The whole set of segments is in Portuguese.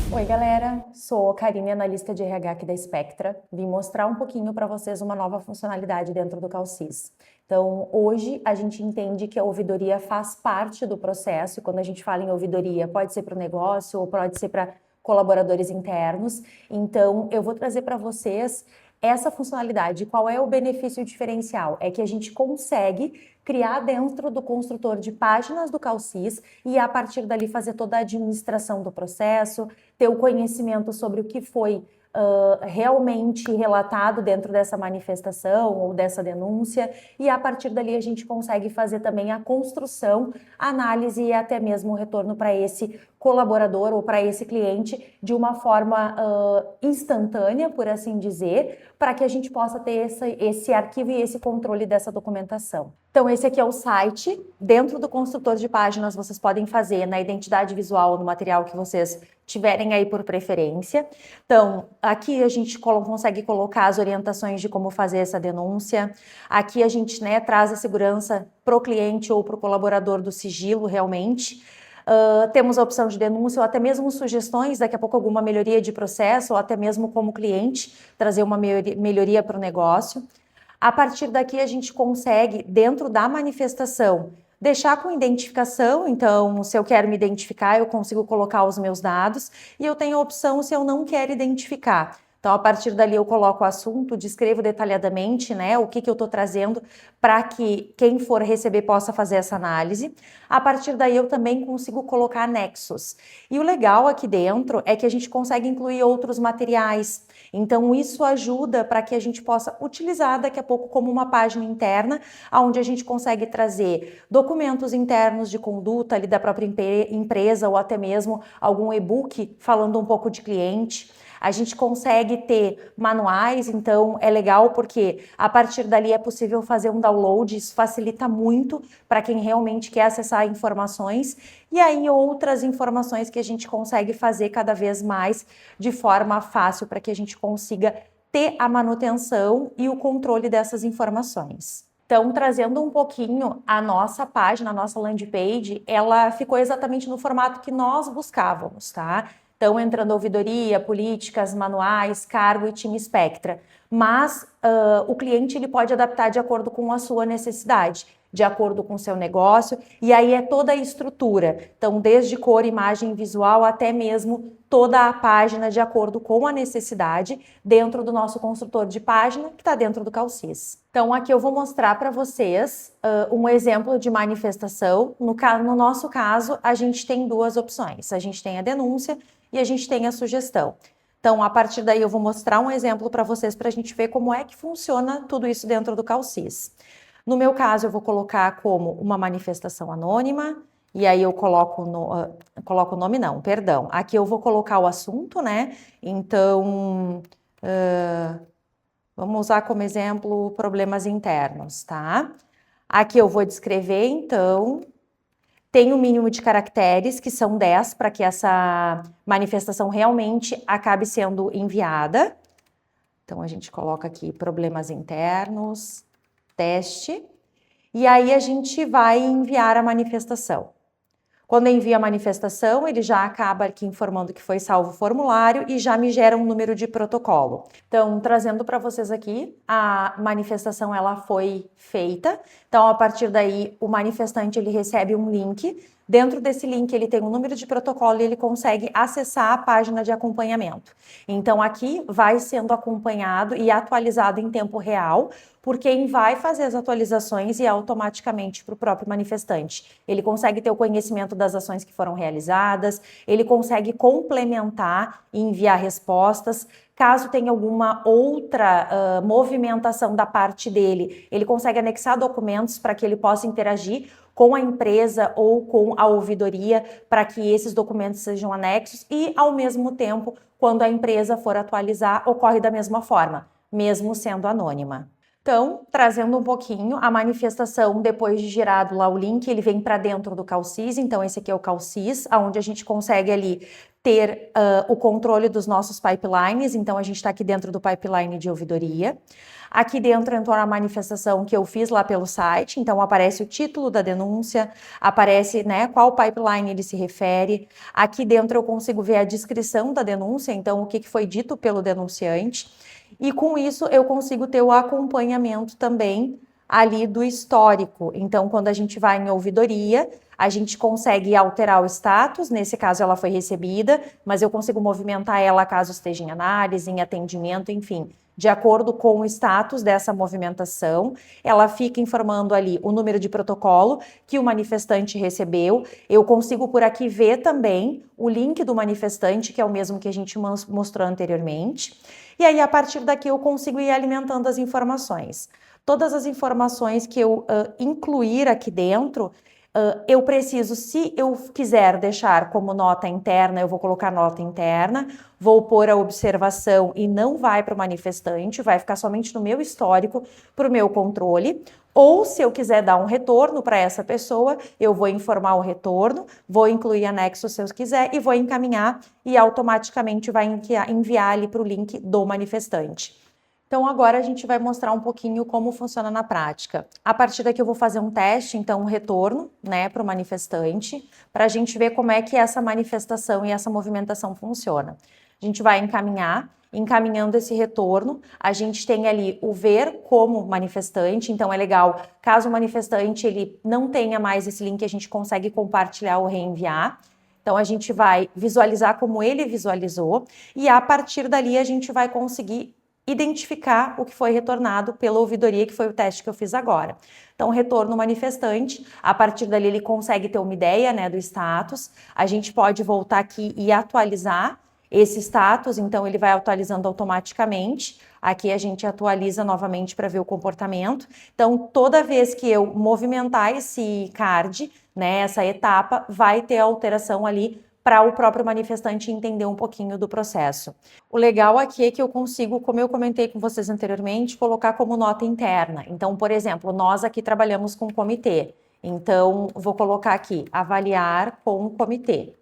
Oi, galera! Sou a Karine, analista de RH aqui da Spectra. Vim mostrar um pouquinho para vocês uma nova funcionalidade dentro do CalCIS. Então, hoje a gente entende que a ouvidoria faz parte do processo, e quando a gente fala em ouvidoria, pode ser para o negócio ou pode ser para colaboradores internos. Então, eu vou trazer para vocês essa funcionalidade. Qual é o benefício diferencial? É que a gente consegue criar dentro do construtor de páginas do CalCIS e a partir dali fazer toda a administração do processo, ter o conhecimento sobre o que foi realmente relatado dentro dessa manifestação ou dessa denúncia, e a partir dali a gente consegue fazer também a construção, análise e até mesmo o retorno para esse colaborador ou para esse cliente de uma forma instantânea, por assim dizer, para que a gente possa ter esse arquivo e esse controle dessa documentação. Então, esse aqui é o site. Dentro do construtor de páginas, vocês podem fazer na identidade visual, no material que vocês tiverem aí por preferência. Então, aqui a gente consegue colocar as orientações de como fazer essa denúncia. Aqui a gente, traz a segurança para o cliente ou para o colaborador do sigilo, realmente. Temos a opção de denúncia ou até mesmo sugestões, daqui a pouco alguma melhoria de processo ou até mesmo como cliente, trazer uma melhoria para o negócio. A partir daqui a gente consegue, dentro da manifestação, deixar com identificação. Então, se eu quero me identificar, eu consigo colocar os meus dados e eu tenho a opção se eu não quero identificar. Então, a partir dali eu coloco o assunto, descrevo detalhadamente, o que eu estou trazendo para que quem for receber possa fazer essa análise. A partir daí eu também consigo colocar anexos. E o legal aqui dentro é que a gente consegue incluir outros materiais. Então, isso ajuda para que a gente possa utilizar daqui a pouco como uma página interna, onde a gente consegue trazer documentos internos de conduta ali da própria empresa ou até mesmo algum e-book falando um pouco de cliente. A gente consegue ter manuais, então é legal porque a partir dali é possível fazer um download, isso facilita muito para quem realmente quer acessar informações, e aí outras informações que a gente consegue fazer cada vez mais de forma fácil para que a gente consiga ter a manutenção e o controle dessas informações. Então, trazendo um pouquinho a nossa página, a nossa landing page, ela ficou exatamente no formato que nós buscávamos, tá? Então, entrando ouvidoria, políticas, manuais, cargo e time Spectra. Mas o cliente ele pode adaptar de acordo com a sua necessidade, de acordo com o seu negócio, e aí é toda a estrutura. Então, desde cor, imagem visual, até mesmo toda a página de acordo com a necessidade dentro do nosso construtor de página, que está dentro do CalCIS. Então, aqui eu vou mostrar para vocês um exemplo de manifestação. No nosso caso, a gente tem duas opções. A gente tem a denúncia e a gente tem a sugestão. Então, a partir daí eu vou mostrar um exemplo para vocês para a gente ver como é que funciona tudo isso dentro do CalCIS. No meu caso, eu vou colocar como uma manifestação anônima, e aí eu coloco o nome não, perdão. Aqui eu vou colocar o assunto, Então, vamos usar como exemplo problemas internos, tá? Aqui eu vou descrever, então, tem um mínimo de caracteres, que são 10, para que essa manifestação realmente acabe sendo enviada. Então, a gente coloca aqui problemas internos, teste, e aí a gente vai enviar a manifestação. Quando envia a manifestação, ele já acaba aqui informando que foi salvo o formulário e já me gera um número de protocolo. Então, trazendo para vocês aqui, a manifestação ela foi feita. Então, a partir daí, o manifestante ele recebe um link. Dentro desse link, ele tem um número de protocolo e ele consegue acessar a página de acompanhamento. Então, aqui vai sendo acompanhado e atualizado em tempo real por quem vai fazer as atualizações e automaticamente para o próprio manifestante. Ele consegue ter o conhecimento das ações que foram realizadas, ele consegue complementar e enviar respostas. Caso tenha alguma outra movimentação da parte dele, ele consegue anexar documentos para que ele possa interagir com a empresa ou com a ouvidoria para que esses documentos sejam anexos e, ao mesmo tempo, quando a empresa for atualizar, ocorre da mesma forma, mesmo sendo anônima. Então, trazendo um pouquinho, a manifestação, depois de girado lá o link, ele vem para dentro do CalCIS. Então, esse aqui é o CalCIS, onde a gente consegue ali ter o controle dos nossos pipelines, então a gente está aqui dentro do pipeline de ouvidoria. Aqui dentro entrou a manifestação que eu fiz lá pelo site, então aparece o título da denúncia, aparece, né, qual pipeline ele se refere. Aqui dentro eu consigo ver a descrição da denúncia, então o que foi dito pelo denunciante. E com isso eu consigo ter o acompanhamento também ali do histórico. Então, quando a gente vai em ouvidoria, a gente consegue alterar o status, nesse caso ela foi recebida, mas eu consigo movimentar ela caso esteja em análise, em atendimento, enfim. De acordo com o status dessa movimentação, ela fica informando ali o número de protocolo que o manifestante recebeu. Eu consigo por aqui ver também o link do manifestante, que é o mesmo que a gente mostrou anteriormente. E aí, a partir daqui, eu consigo ir alimentando as informações. Todas as informações que eu incluir aqui dentro, eu preciso, se eu quiser deixar como nota interna, eu vou colocar nota interna, vou pôr a observação e não vai para o manifestante, vai ficar somente no meu histórico, para o meu controle. Ou se eu quiser dar um retorno para essa pessoa, eu vou informar o retorno, vou incluir anexo se eu quiser e vou encaminhar e automaticamente vai enviar ali para o link do manifestante. Então, agora a gente vai mostrar um pouquinho como funciona na prática. A partir daqui eu vou fazer um teste, então um retorno, né, para o manifestante, para a gente ver como é que essa manifestação e essa movimentação funciona. A gente vai encaminhando esse retorno, a gente tem ali o ver como manifestante, então é legal, caso o manifestante ele não tenha mais esse link, a gente consegue compartilhar ou reenviar. Então, a gente vai visualizar como ele visualizou e a partir dali a gente vai conseguir identificar o que foi retornado pela ouvidoria, que foi o teste que eu fiz agora. Então, retorno manifestante, a partir dali ele consegue ter uma ideia, né, do status, a gente pode voltar aqui e atualizar esse status, então ele vai atualizando automaticamente, aqui a gente atualiza novamente para ver o comportamento, então toda vez que eu movimentar esse card, né, essa etapa, vai ter alteração ali para o próprio manifestante entender um pouquinho do processo. O legal aqui é que eu consigo, como eu comentei com vocês anteriormente, colocar como nota interna. Então, por exemplo, nós aqui trabalhamos com comitê. Então, vou colocar aqui, avaliar com comitê.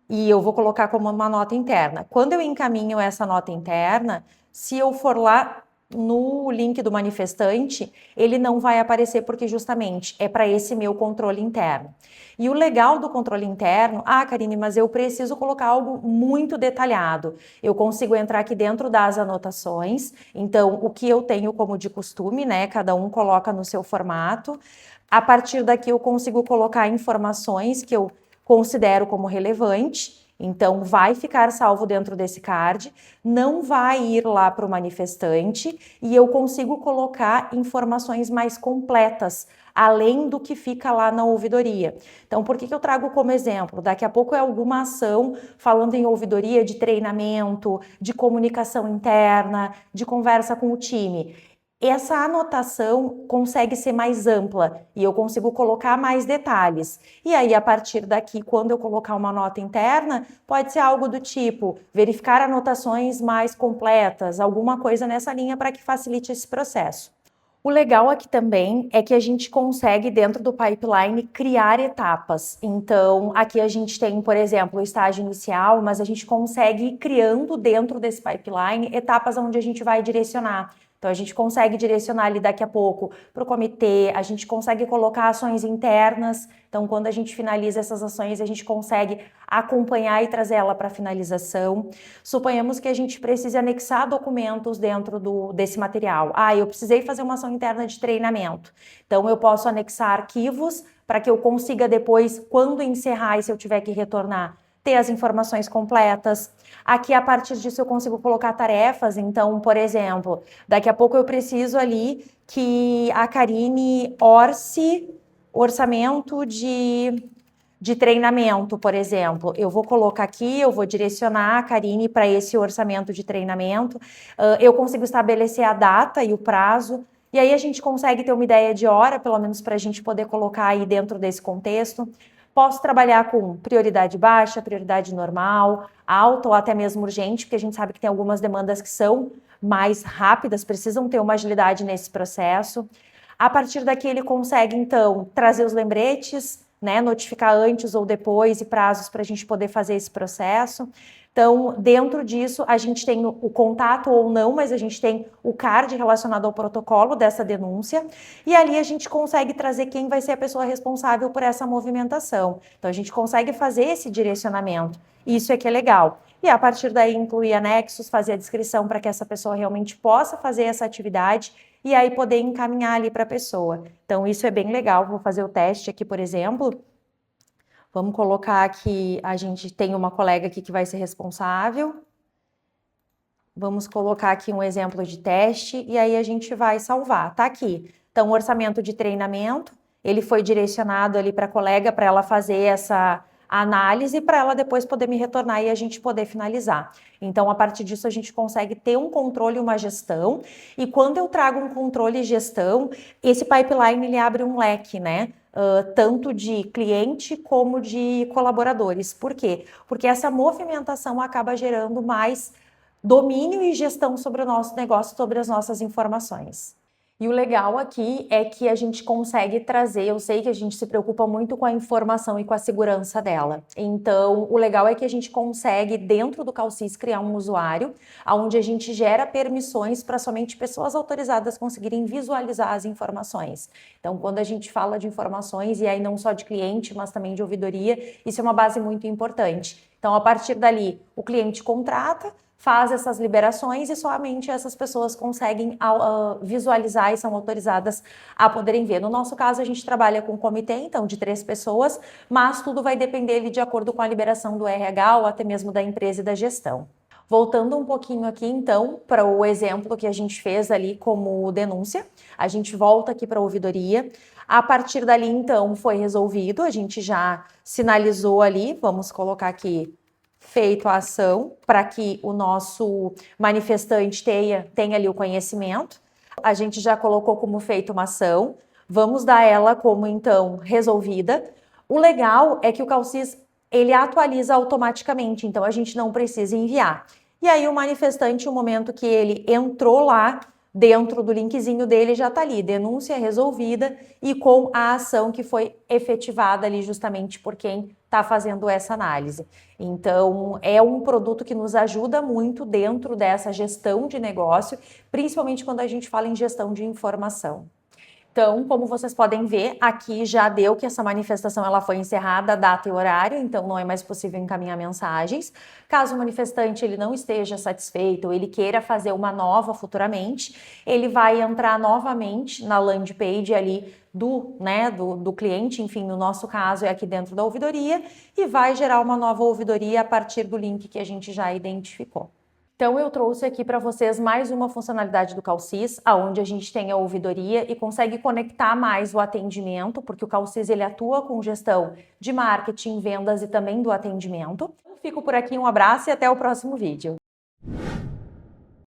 E eu vou colocar como uma nota interna. Quando eu encaminho essa nota interna, se eu for lá no link do manifestante, ele não vai aparecer porque justamente é para esse meu controle interno. E o legal do controle interno, Karine, mas eu preciso colocar algo muito detalhado. Eu consigo entrar aqui dentro das anotações, então o que eu tenho como de costume, né? Cada um coloca no seu formato. A partir daqui eu consigo colocar informações que eu considero como relevante. Então, vai ficar salvo dentro desse card, não vai ir lá para o manifestante e eu consigo colocar informações mais completas, além do que fica lá na ouvidoria. Então, por que eu trago como exemplo? Daqui a pouco é alguma ação falando em ouvidoria de treinamento, de comunicação interna, de conversa com o time. Essa anotação consegue ser mais ampla e eu consigo colocar mais detalhes. E aí, a partir daqui, quando eu colocar uma nota interna, pode ser algo do tipo verificar anotações mais completas, alguma coisa nessa linha para que facilite esse processo. O legal aqui também é que a gente consegue, dentro do pipeline, criar etapas. Então, aqui a gente tem, por exemplo, o estágio inicial, mas a gente consegue ir criando dentro desse pipeline etapas onde a gente vai direcionar. Então, a gente consegue direcionar ali daqui a pouco para o comitê, a gente consegue colocar ações internas. Então, quando a gente finaliza essas ações, a gente consegue acompanhar e trazer ela para finalização. Suponhamos que a gente precise anexar documentos dentro desse material. Eu precisei fazer uma ação interna de treinamento. Então, eu posso anexar arquivos para que eu consiga depois, quando encerrar e se eu tiver que retornar, ter as informações completas. Aqui, a partir disso, eu consigo colocar tarefas. Então, por exemplo, daqui a pouco eu preciso ali que a Karine orce orçamento de treinamento, por exemplo. Eu vou colocar aqui, eu vou direcionar a Karine para esse orçamento de treinamento. Eu consigo estabelecer a data e o prazo. E aí a gente consegue ter uma ideia de hora, pelo menos para a gente poder colocar aí dentro desse contexto. Posso trabalhar com prioridade baixa, prioridade normal, alta ou até mesmo urgente, porque a gente sabe que tem algumas demandas que são mais rápidas, precisam ter uma agilidade nesse processo. A partir daqui ele consegue, então, trazer os lembretes, né, notificar antes ou depois e prazos para a gente poder fazer esse processo. Então, dentro disso, a gente tem o contato ou não, mas a gente tem o card relacionado ao protocolo dessa denúncia, e ali a gente consegue trazer quem vai ser a pessoa responsável por essa movimentação. Então, a gente consegue fazer esse direcionamento. Isso é que é legal. E a partir daí incluir anexos, fazer a descrição para que essa pessoa realmente possa fazer essa atividade e aí poder encaminhar ali para a pessoa. Então, isso é bem legal. Vou fazer o teste aqui, por exemplo. Vamos colocar que a gente tem uma colega aqui que vai ser responsável. Vamos colocar aqui um exemplo de teste e aí a gente vai salvar. Tá aqui. Então, o orçamento de treinamento, ele foi direcionado ali para a colega para ela fazer essa análise para ela depois poder me retornar e a gente poder finalizar. Então, a partir disso, a gente consegue ter um controle e uma gestão. E quando eu trago um controle e gestão, esse pipeline ele abre um leque, né? Tanto de cliente como de colaboradores. Por quê? Porque essa movimentação acaba gerando mais domínio e gestão sobre o nosso negócio, sobre as nossas informações. E o legal aqui é que a gente consegue trazer, eu sei que a gente se preocupa muito com a informação e com a segurança dela. Então, o legal é que a gente consegue, dentro do Calcis, criar um usuário, onde a gente gera permissões para somente pessoas autorizadas conseguirem visualizar as informações. Então, quando a gente fala de informações, e aí não só de cliente, mas também de ouvidoria, isso é uma base muito importante. Então, a partir dali, o cliente contrata, faz essas liberações e somente essas pessoas conseguem visualizar e são autorizadas a poderem ver. No nosso caso, a gente trabalha com um comitê, então, de 3 pessoas, mas tudo vai depender de acordo com a liberação do RH ou até mesmo da empresa e da gestão. Voltando um pouquinho aqui, então, para o exemplo que a gente fez ali como denúncia, a gente volta aqui para a ouvidoria. A partir dali, então, foi resolvido, a gente já sinalizou ali, vamos colocar aqui, feito a ação para que o nosso manifestante tenha ali o conhecimento. A gente já colocou como feita uma ação, vamos dar ela como então resolvida. O legal é que o Calcis ele atualiza automaticamente, então a gente não precisa enviar. E aí o manifestante, no momento que ele entrou lá, dentro do linkzinho dele já está ali, denúncia resolvida e com a ação que foi efetivada ali justamente por quem está fazendo essa análise. Então, é um produto que nos ajuda muito dentro dessa gestão de negócio, principalmente quando a gente fala em gestão de informação. Então, como vocês podem ver, aqui já deu que essa manifestação ela foi encerrada, data e horário, então não é mais possível encaminhar mensagens. Caso o manifestante ele não esteja satisfeito ou ele queira fazer uma nova futuramente, ele vai entrar novamente na landing page ali do cliente, enfim, no nosso caso é aqui dentro da ouvidoria, e vai gerar uma nova ouvidoria a partir do link que a gente já identificou. Então, eu trouxe aqui para vocês mais uma funcionalidade do Calcis, onde a gente tem a ouvidoria e consegue conectar mais o atendimento, porque o Calcis ele atua com gestão de marketing, vendas e também do atendimento. Eu fico por aqui, um abraço e até o próximo vídeo.